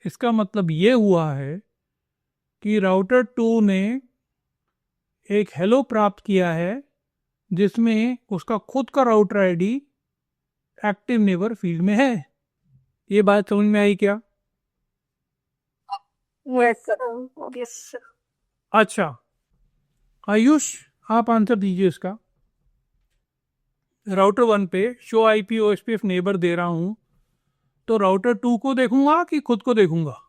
इसका मतलब ये हुआ है कि राउटर 2 ने एक हेलो प्राप्त किया है जिसमें उसका खुद का router ID active neighbour field में है। ये बात समझ में आई क्या? Yes sir. Yes sir. अच्छा, आयुष आप आंसर दीजिए इसका। राउटर 1 पे शो आईपी ओएसपीएफ नेबर दे रहा हूं, तो राउटर 2 को देखूंगा कि खुद को देखूंगा?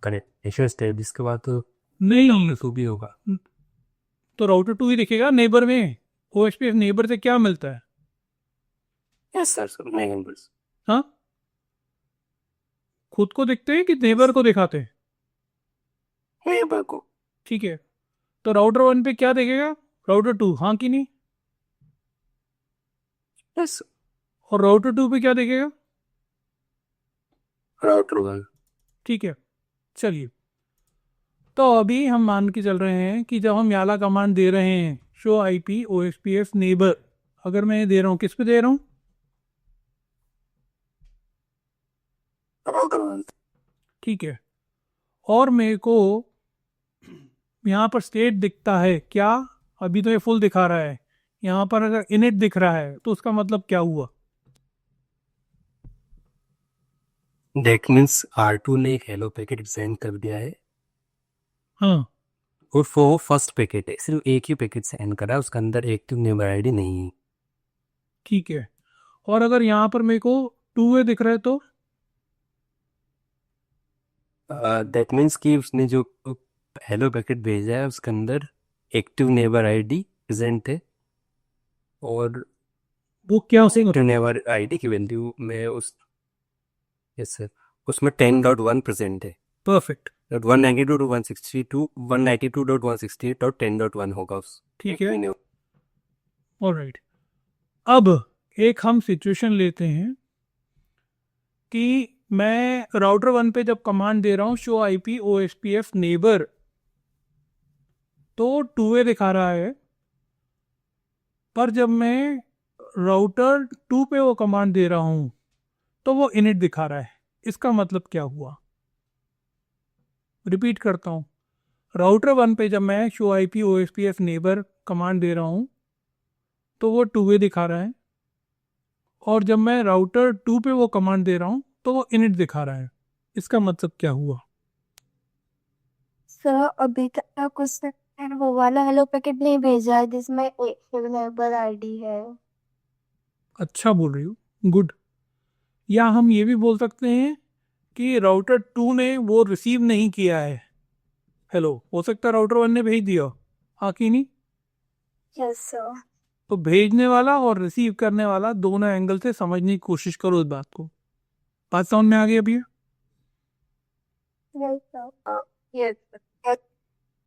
कनेक्शन स्टेब्लिश के बाद तो नहीं, तो भी होगा। तो राउटर 2 ही दिखेगा नेबर में। ओएसपीएफ नेबर से क्या मिलता है? Yes sir, neighbours. हाँ, खुद को दिखते हैं कि नेबर को दिखाते हैं? नेबर को। ठीक है, तो राउटर 1 पे क्या देखेगा? राउटर 2, हाँ कि नहीं? यस। और राउटर 2 पे क्या देखेगा? राउटर 1। ठीक है, चलिए। तो अभी हम मान के चल रहे हैं कि जब हम याला कमांड दे रहे हैं शो आईपी ओएसपीएफ नेबर, अगर मैं ये दे रहा हूँ, किस पे दे रहा हूँ? राउटर 1। ठीक है, और मेरे को यहाँ पर स्टेट दिखता है क्या? अभी तो ये फुल दिखा रहा है। यहाँ पर अगर इनिट दिख रहा है तो उसका मतलब क्या हुआ? दैट मीन्स R2 ने एक हेलो पैकेट सेंड कर दिया है हाँ, और वो फर्स्ट पैकेट है, सिर्फ एक ही पैकेट सेंड करा है, उसके अंदर एक्टिव नेबर आईडी नहीं है। ठीक है। और अगर यहाँ पर मेरे को 2 वे दिख रहा है तो? दैट मीन्स कि उसने जो हेलो पैकेट भेजा है उसके अंदर एक्टिव नेबर आईडी प्रेजेंट है और वो क्या उसे एक्टिव नेबर आईडी की वैल्यू में उस यस सर उसमें 10.1 प्रेजेंट है। परफेक्ट। 192.168.198.10.1 होगा उस। ठीक है, ऑलराइट। अब एक हम सिचुएशन लेते हैं कि मैं राउटर 1 पे जब कमांड दे रहा हूँ शो आईपी ओएसपीएफ नेबर, तो 2 वे दिखा रहा है, पर जब मैं राउटर 2 पे वो कमांड दे रहा हूँ तो वो इनिट दिखा रहा है। इसका मतलब क्या हुआ? रिपीट करता हूँ। राउटर 1 पे जब मैं show IP OSPF neighbour command दे रहा हूँ तो वो 2 वे दिखा रहा है, और जब मैं राउटर 2 पे वो कमांड दे रहा हूँ तो वो इनिट दिखा रहा है। इसका मतलब क्या हुआ? सर अभी तक उसने वो वाला हेलो पैकेट नहीं भेजा है जिसमें एक्टिव नेबर आईडी है। अच्छा बोल रही हो, गुड। या हम ये भी बोल सकते हैं कि राउटर 2 ने वो रिसीव नहीं किया है हेलो। हो सकता है राउटर 1 ने भेज दिया, हाँ कि नहीं? Yes sir. तो भेजने वाला और रिसीव करने वाला दोनों एंगल से समझने की कोशिश करो इस बात को। बात समझ में आ गई अभी? Yes sir. यस